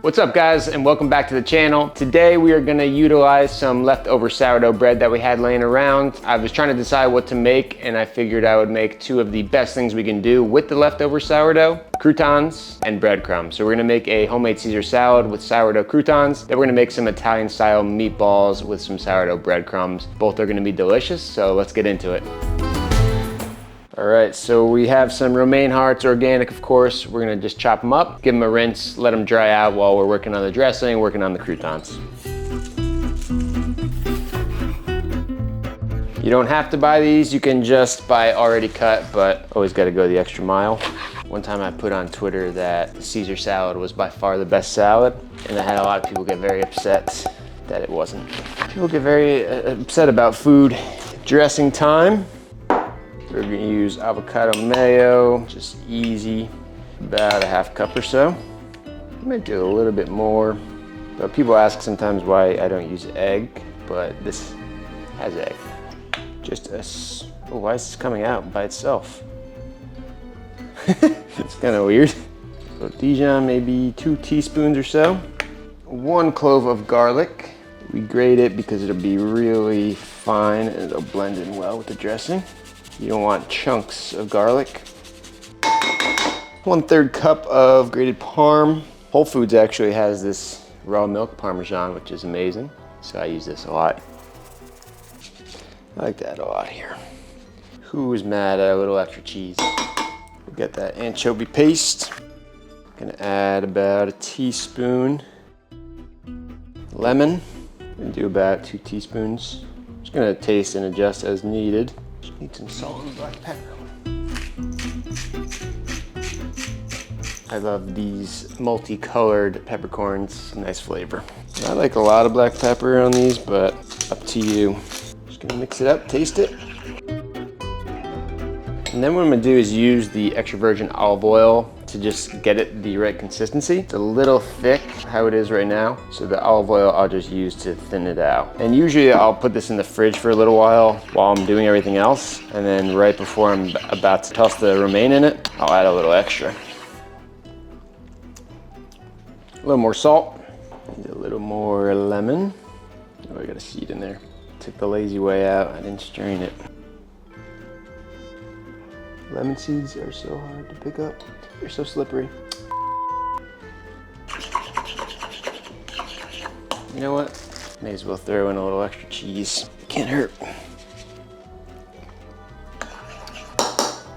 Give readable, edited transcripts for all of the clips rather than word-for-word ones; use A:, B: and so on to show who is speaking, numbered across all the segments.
A: What's up guys, and welcome back to the channel. Today we are gonna utilize some leftover sourdough bread that we had laying around. I was trying to decide what to make, and I figured I would make two of the best things we can do with the leftover sourdough: croutons and breadcrumbs. So we're gonna make a homemade Caesar salad with sourdough croutons. Then we're gonna make some Italian style meatballs with some sourdough breadcrumbs. Both are gonna be delicious, so let's get into it. All right, so we have some romaine hearts, organic of course. We're gonna just chop them up, give them a rinse, let them dry out while we're working on the dressing, working on the croutons. You don't have to buy these, you can just buy already cut, but always gotta go the extra mile. One time I put on Twitter that the Caesar salad was by far the best salad, and I had a lot of people get very upset that it wasn't. People get very upset about food. Dressing time. We're gonna use avocado mayo, just easy, about a half cup or so. I might do a little bit more, but people ask sometimes why I don't use egg, but this has egg. Oh, why is this coming out by itself? It's kind of weird. So Dijon, maybe 2 teaspoons or so. 1 clove of garlic. We grate it because it'll be really fine and it'll blend in well with the dressing. You don't want chunks of garlic. 1/3 cup of grated parm. Whole Foods actually has this raw milk Parmesan, which is amazing. So I use this a lot. I like that a lot here. Who's mad at a little extra cheese? We'll get that anchovy paste. Gonna add about 1 teaspoon. Lemon. Gonna do about 2 teaspoons. Just gonna taste and adjust as needed. Just need some salt and black pepper. I love these multicolored peppercorns, nice flavor. I like a lot of black pepper on these, but up to you. Just gonna mix it up, taste it. And then what I'm gonna do is use the extra virgin olive oil to just get it the right consistency. It's a little thick how it is right now, so the olive oil I'll just use to thin it out. And usually I'll put this in the fridge for a little while I'm doing everything else, and then right before I'm about to toss the romaine in it, I'll add a little extra. A little more salt, and a little more lemon. Oh, I got a seed in there. Took the lazy way out, I didn't strain it. Lemon seeds are so hard to pick up. They're so slippery. You know what? May as well throw in a little extra cheese. Can't hurt.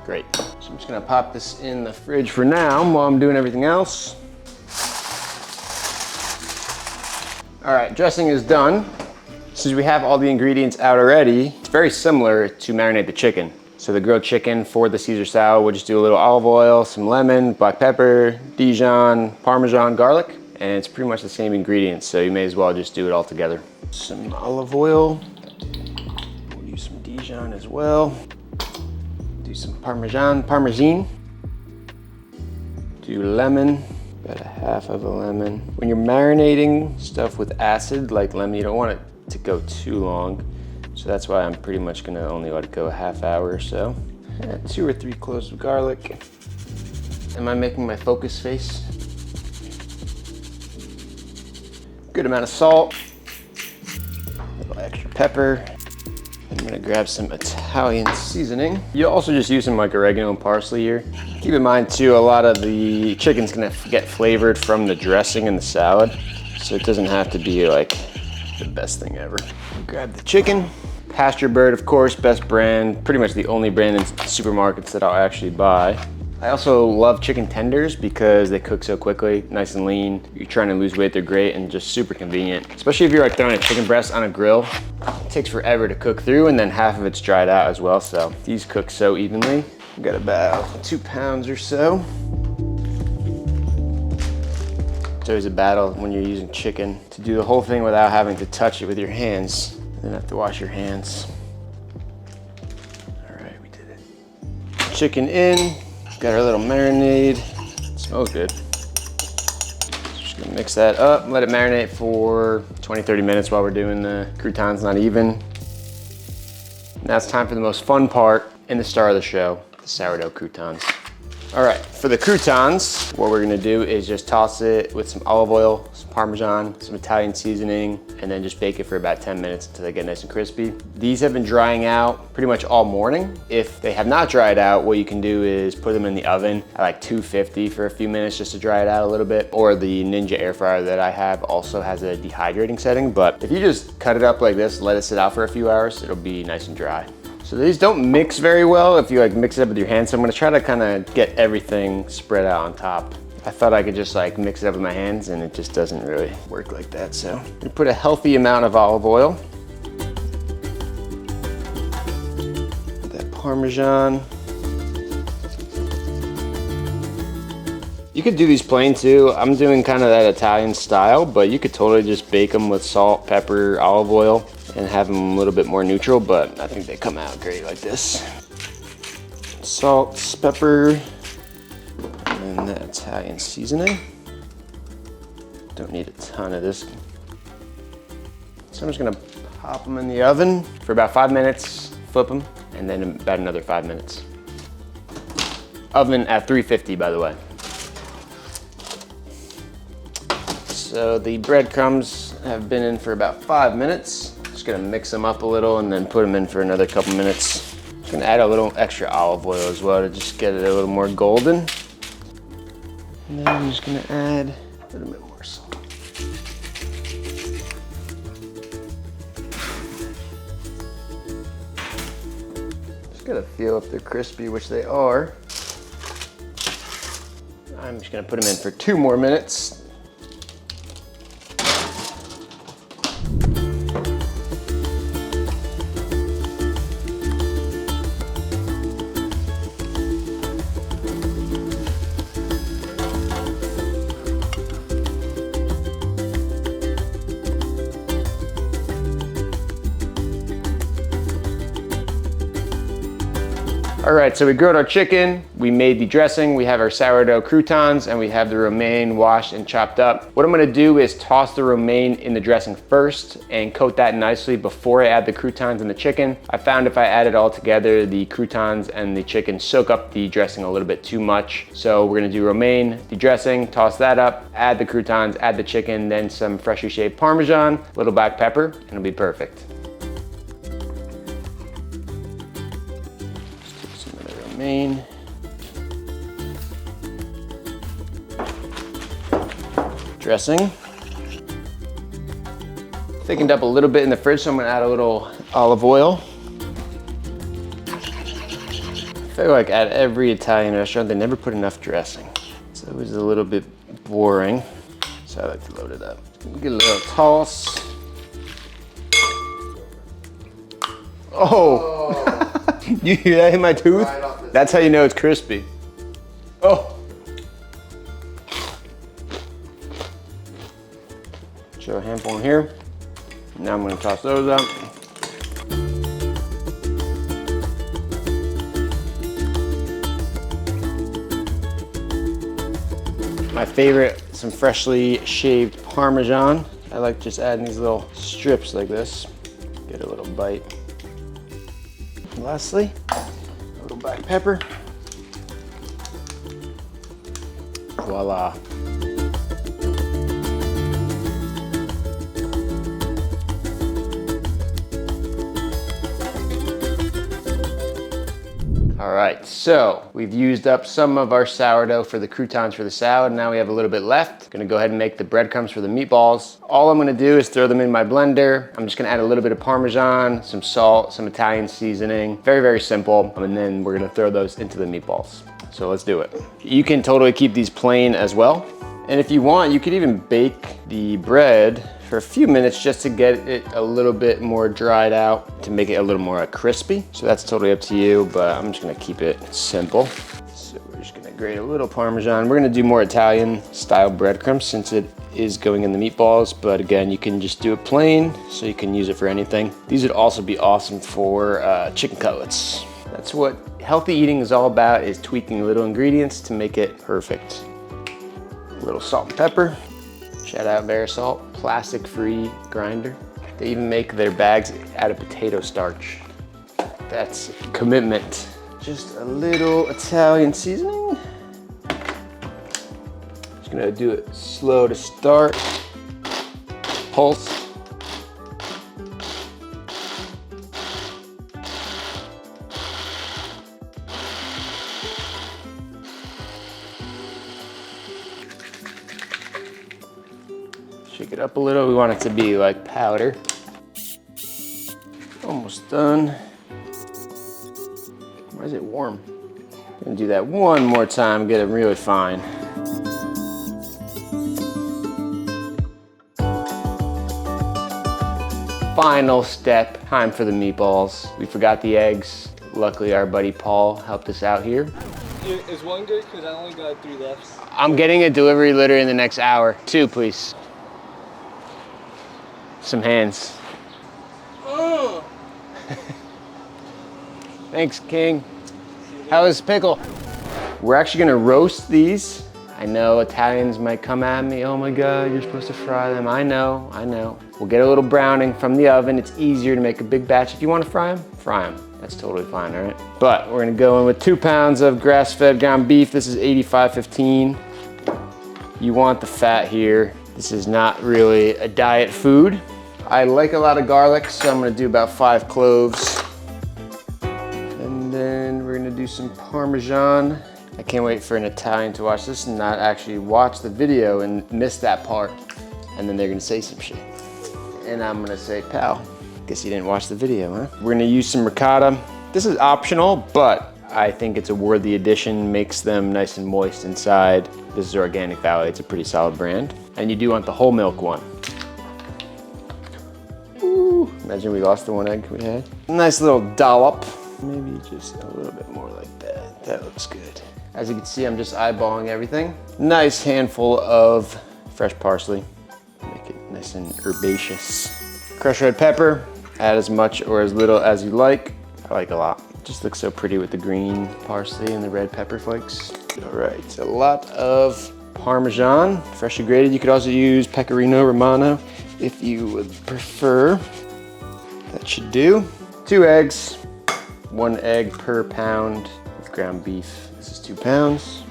A: Great. So I'm just gonna pop this in the fridge for now while I'm doing everything else. All right, dressing is done. Since we have all the ingredients out already, it's very similar to marinate the chicken. So the grilled chicken for the Caesar salad, we'll just do a little olive oil, some lemon, black pepper, Dijon, Parmesan, garlic, and it's pretty much the same ingredients, so you may as well just do it all together. Some olive oil, we'll use some Dijon as well. Do some Parmesan, do lemon, about 1/2 of a lemon. When you're marinating stuff with acid like lemon, you don't want it to go too long. So that's why I'm pretty much gonna only let it go a half hour or so. 2 or 3 cloves of garlic. Am I making my focus face? Good amount of salt. A little extra pepper. I'm gonna grab some Italian seasoning. You also just use some like oregano and parsley here. Keep in mind too, a lot of the chicken's gonna get flavored from the dressing in the salad. So it doesn't have to be like the best thing ever. Grab the chicken. Pasture Bird, of course, best brand, pretty much the only brand in supermarkets that I'll actually buy. I also love chicken tenders because they cook so quickly, nice and lean. You're trying to lose weight, they're great and just super convenient. Especially if you're like throwing a chicken breast on a grill. It takes forever to cook through, and then half of it's dried out as well, so these cook so evenly. We've got about 2 pounds or so. It's always a battle when you're using chicken to do the whole thing without having to touch it with your hands. Then have to wash your hands. All right, we did it. Chicken in, got our little marinade. It smells good. Just gonna mix that up, let it marinate for 20-30 minutes while we're doing the croutons not even. Now it's time for the most fun part and the star of the show, the sourdough croutons. All right, for the croutons, what we're gonna do is just toss it with some olive oil, some Parmesan, some Italian seasoning, and then just bake it for about 10 minutes until they get nice and crispy. These have been drying out pretty much all morning. If they have not dried out, what you can do is put them in the oven at like 250 for a few minutes just to dry it out a little bit. Or the Ninja air fryer that I have also has a dehydrating setting, but if you just cut it up like this, let it sit out for a few hours, it'll be nice and dry. So these don't mix very well if you like mix it up with your hands. So I'm gonna try to kind of get everything spread out on top. I thought I could just like mix it up with my hands and it just doesn't really work like that. So I'm gonna put a healthy amount of olive oil. That Parmesan. You could do these plain too. I'm doing kind of that Italian style, but you could totally just bake them with salt, pepper, olive oil, and have them a little bit more neutral, but I think they come out great like this. Salt, pepper, and then the Italian seasoning. Don't need a ton of this. So I'm just gonna pop them in the oven for about 5 minutes, flip them, and then about another 5 minutes. Oven at 350, by the way. So the breadcrumbs have been in for about 5 minutes. Just gonna mix them up a little and then put them in for another couple minutes. I'm gonna add a little extra olive oil as well to just get it a little more golden. And then I'm just gonna add a little bit more salt. Just gotta feel if they're crispy, which they are. I'm just gonna put them in for 2 more minutes. All right, so we grilled our chicken, we made the dressing, we have our sourdough croutons, and we have the romaine washed and chopped up. What I'm gonna do is toss the romaine in the dressing first and coat that nicely before I add the croutons and the chicken. I found if I add it all together, the croutons and the chicken soak up the dressing a little bit too much. So we're gonna do romaine, the dressing, toss that up, add the croutons, add the chicken, then some freshly shaved Parmesan, a little black pepper, and it'll be perfect. Romaine. Dressing. Thickened up a little bit in the fridge, so I'm gonna add a little olive oil. I feel like at every Italian restaurant, they never put enough dressing. So it was a little bit boring, so I like to load it up. Get a little toss. Oh! You hear that in my tooth? That's how you know it's crispy. Oh! Show a handful in here. Now I'm gonna toss those up. My favorite, some freshly shaved Parmesan. I like just adding these little strips like this. Get a little bite. And lastly, a little black pepper. Voila. All right, so we've used up some of our sourdough for the croutons for the salad. Now we have a little bit left. Gonna go ahead and make the breadcrumbs for the meatballs. All I'm gonna do is throw them in my blender. I'm just gonna add a little bit of Parmesan, some salt, some Italian seasoning. Very, very simple. And then we're gonna throw those into the meatballs. So let's do it. You can totally keep these plain as well. And if you want, you could even bake the bread for a few minutes just to get it a little bit more dried out to make it a little more crispy. So that's totally up to you, but I'm just gonna keep it simple. So we're just gonna grate a little Parmesan. We're gonna do more Italian style breadcrumbs since it is going in the meatballs, but again, you can just do it plain so you can use it for anything. These would also be awesome for chicken cutlets. That's what healthy eating is all about, is tweaking little ingredients to make it perfect. A little salt and pepper. Shout out Verisalt, plastic-free grinder. They even make their bags out of potato starch. That's commitment. Just a little Italian seasoning. Just gonna do it slow to start. Pulse. Shake it up a little. We want it to be like powder. Almost done. Why is it warm? Gonna do that one more time, get it really fine. Final step, time for the meatballs. We forgot the eggs. Luckily, our buddy Paul helped us out here.
B: Is one good? Because I only got 3 left.
A: I'm getting a delivery literally in the next hour. 2, please. Some hands.
B: Oh.
A: Thanks, King. How is pickle? We're actually gonna roast these. I know Italians might come at me. Oh my God, you're supposed to fry them. I know. We'll get a little browning from the oven. It's easier to make a big batch. If you wanna fry them. That's totally fine, all right? But we're gonna go in with 2 pounds of grass-fed ground beef. This is 85/15. You want the fat here. This is not really a diet food. I like a lot of garlic, so I'm gonna do about 5 cloves. And then we're gonna do some Parmesan. I can't wait for an Italian to watch this and not actually watch the video and miss that part. And then they're gonna say some shit. And I'm gonna say, pal, guess you didn't watch the video, huh? We're gonna use some ricotta. This is optional, but I think it's a worthy addition, makes them nice and moist inside. This is Organic Valley, it's a pretty solid brand. And you do want the whole milk one. Ooh, imagine we lost the 1 egg we had. Nice little dollop. Maybe just a little bit more like that. That looks good. As you can see, I'm just eyeballing everything. Nice handful of fresh parsley. Make it nice and herbaceous. Crushed red pepper. Add as much or as little as you like. I like a lot. It just looks so pretty with the green parsley and the red pepper flakes. All right, a lot of Parmesan, freshly grated. You could also use Pecorino Romano if you would prefer. That should do. 2 eggs, 1 egg per pound of ground beef. This is 2 pounds.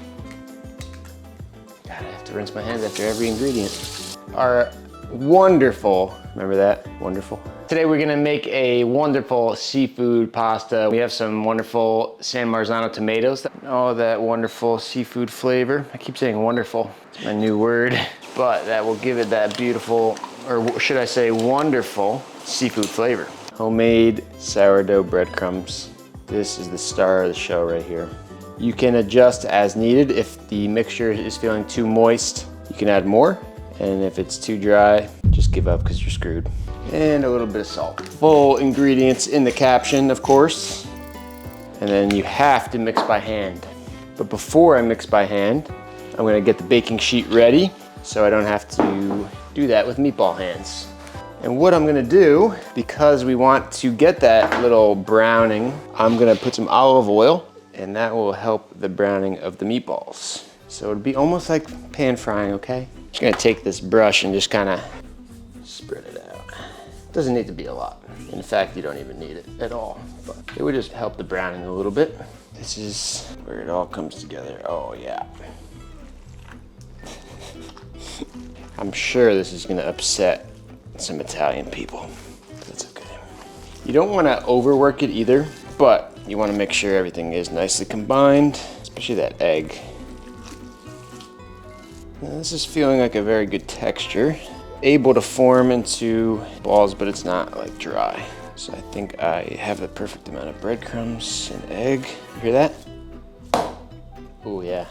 A: God, I have to rinse my hands after every ingredient. Our wonderful, remember that? Wonderful. Today we're gonna make a wonderful seafood pasta. We have some wonderful San Marzano tomatoes. Oh, that wonderful seafood flavor. I keep saying wonderful, it's my new word. But that will give it that beautiful, or should I say wonderful, seafood flavor. Homemade sourdough breadcrumbs. This is the star of the show right here. You can adjust as needed. If the mixture is feeling too moist, you can add more. And if it's too dry, just give up because you're screwed. And a little bit of salt. Full ingredients in the caption, of course. And then you have to mix by hand. But before I mix by hand, I'm gonna get the baking sheet ready so I don't have to do that with meatball hands. And what I'm gonna do, because we want to get that little browning, I'm gonna put some olive oil and that will help the browning of the meatballs. So it'll be almost like pan frying, okay? Just gonna take this brush and just kinda spread it out. Doesn't need to be a lot. In fact, you don't even need it at all, but it would just help the browning a little bit. This is where it all comes together. Oh yeah. I'm sure this is gonna upset some Italian people. That's okay. You don't wanna overwork it either, but you wanna make sure everything is nicely combined, especially that egg. Now, this is feeling like a very good texture. Able to form into balls, but it's not like dry. So I think I have the perfect amount of breadcrumbs and egg. You hear that? Oh yeah.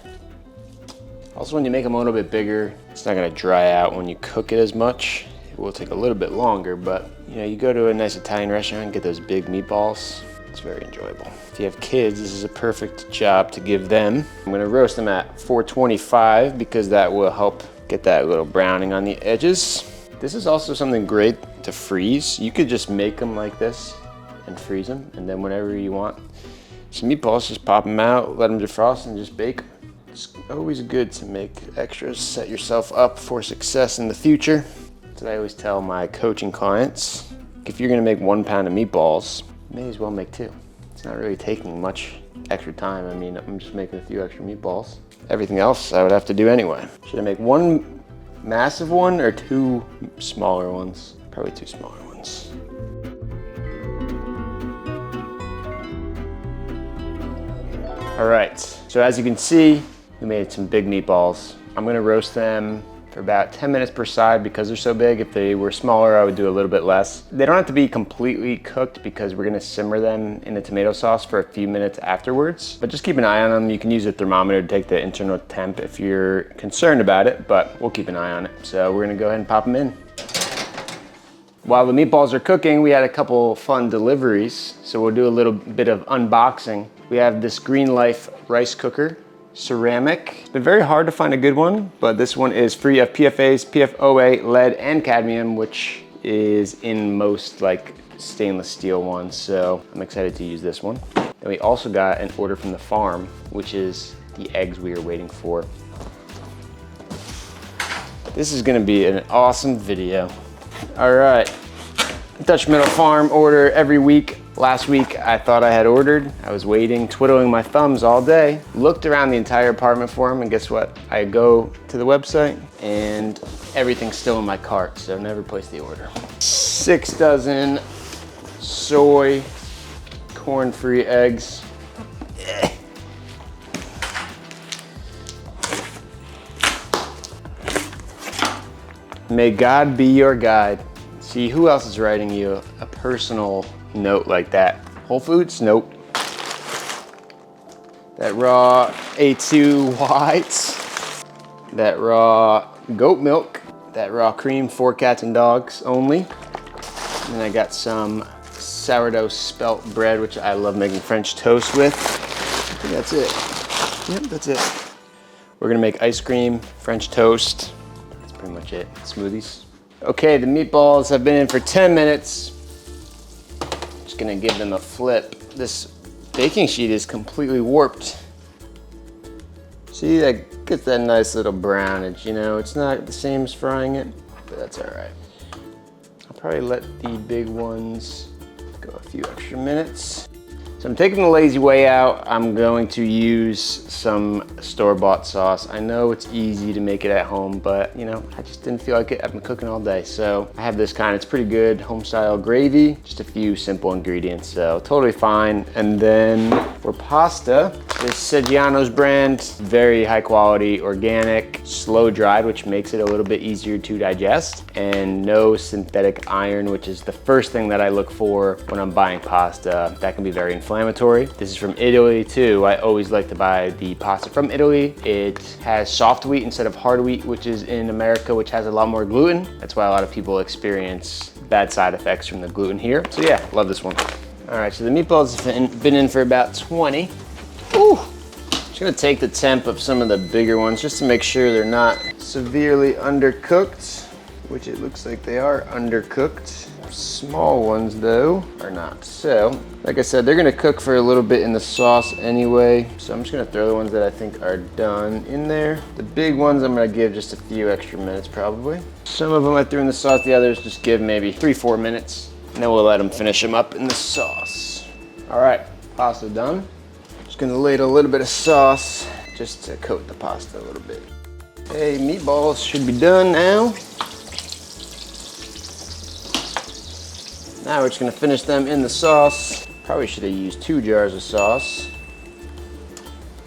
A: Also, when you make them a little bit bigger, it's not gonna dry out when you cook it as much. It will take a little bit longer, but you know, you go to a nice Italian restaurant and get those big meatballs, it's very enjoyable. If you have kids, this is a perfect job to give them. I'm gonna roast them at 425 because that will help get that little browning on the edges. This is also something great to freeze. You could just make them like this and freeze them, and then whenever you want some meatballs, just pop them out, let them defrost, and just bake them. It's always good to make extras, set yourself up for success in the future. That's what I always tell my coaching clients. If you're gonna make 1 pound of meatballs, you may as well make 2. It's not really taking much extra time. I mean, I'm just making a few extra meatballs. everything else I would have to do anyway. Should I make one massive one or two smaller ones? Probably two smaller ones. All right, so as you can see, we made some big meatballs. I'm gonna roast them for about 10 minutes per side because they're so big. If they were smaller, I would do a little bit less. They don't have to be completely cooked because we're gonna simmer them in the tomato sauce for a few minutes afterwards. But just keep an eye on them. You can use a thermometer to take the internal temp if you're concerned about it, but we'll keep an eye on it. So we're gonna go ahead and pop them in. While the meatballs are cooking, we had a couple fun deliveries. So we'll do a little bit of unboxing. We have this Green Life rice cooker. Ceramic. It's been very hard to find a good one, but this one is free of PFAs, PFOA, lead, and cadmium, which is in most like stainless steel ones. So I'm excited to use this one. And we also got an order from the farm, which is the eggs we are waiting for. This is gonna be an awesome video. All right, Dutch Middle Farm order every week. Last week, I thought I had ordered. I was waiting, twiddling my thumbs all day. Looked around the entire apartment for them, and guess what? I go to the website, and everything's still in my cart, so never placed the order. 6 dozen soy corn-free eggs. May God be your guide. See, who else is writing you a personal note like that? Whole Foods? Nope. That raw A2 whites. That raw goat milk. That raw cream, 4 cats and dogs only. And then I got some sourdough spelt bread, which I love making French toast with. I think that's it. Yep, that's it. We're gonna make ice cream, French toast. That's pretty much it. Smoothies. Okay, the meatballs have been in for 10 minutes. Just gonna give them a flip. This baking sheet is completely warped. See, that gets that nice little brownage, you know? It's not the same as frying it, but that's all right. I'll probably let the big ones go a few extra minutes. So I'm taking the lazy way out. I'm going to use some store-bought sauce. I know it's easy to make it at home, but you know, I just didn't feel like it. I've been cooking all day. So I have this kind, it's pretty good, home-style gravy, just a few simple ingredients, so totally fine. And then for pasta, this Seggiano's brand, very high quality, organic, slow dried, which makes it a little bit easier to digest, and no synthetic iron, which is the first thing that I look for when I'm buying pasta. That can be very inflammatory. This is from Italy too. I always like to buy the pasta from Italy. It has soft wheat instead of hard wheat, which is in America, which has a lot more gluten. That's why a lot of people experience bad side effects from the gluten here. So yeah, love this one. All right, so the meatballs have been in for about 20. Ooh. Just gonna take the temp of some of the bigger ones just to make sure they're not severely undercooked, which it looks like they are undercooked. Small ones though are not. So, like I said, they're gonna cook for a little bit in the sauce anyway. So I'm just gonna throw the ones that I think are done in there. The big ones I'm gonna give just a few extra minutes probably. Some of them I threw in the sauce, the others just give maybe 3-4 minutes. And then we'll let them finish them up in the sauce. All right, pasta done. Just gonna ladle a little bit of sauce just to coat the pasta a little bit. Okay, meatballs should be done now. Now we're just gonna finish them in the sauce. Probably should have used 2 jars of sauce.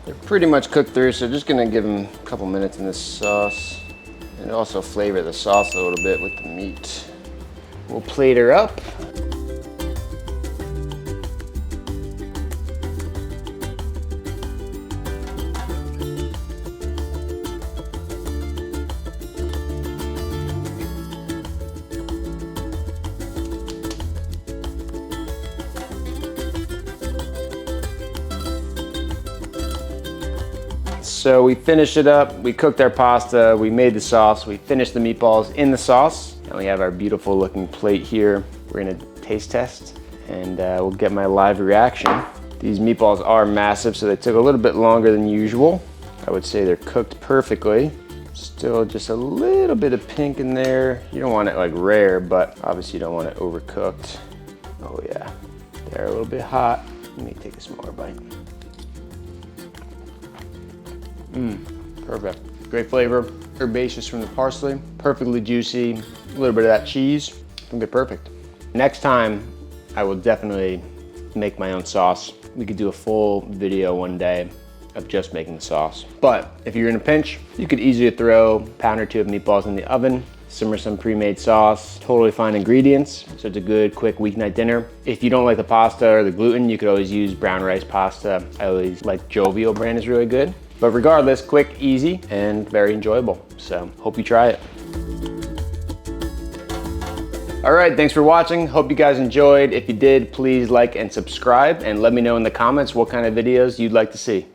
A: They're pretty much cooked through, so just gonna give them a couple minutes in this sauce. And also flavor the sauce a little bit with the meat. We'll plate her up. So we finished it up, we cooked our pasta, we made the sauce, we finished the meatballs in the sauce, and we have our beautiful looking plate here. We're gonna taste test, and we'll get my live reaction. These meatballs are massive, so they took a little bit longer than usual. I would say they're cooked perfectly. Still just a little bit of pink in there. You don't want it like rare, but obviously you don't want it overcooked. Oh yeah, they're a little bit hot. Let me take a smaller bite. Perfect. Great flavor, herbaceous from the parsley, perfectly juicy, a little bit of that cheese. I think they're perfect. Next time, I will definitely make my own sauce. We could do a full video one day of just making the sauce. But if you're in a pinch, you could easily throw a pound or two of meatballs in the oven, simmer some pre-made sauce, totally fine ingredients, so it's a good, quick weeknight dinner. If you don't like the pasta or the gluten, you could always use brown rice pasta. I always like Jovial brand is really good. But regardless, quick, easy, and very enjoyable. So hope you try it. All right, thanks for watching. Hope you guys enjoyed. If you did, please like and subscribe, and let me know in the comments what kind of videos you'd like to see.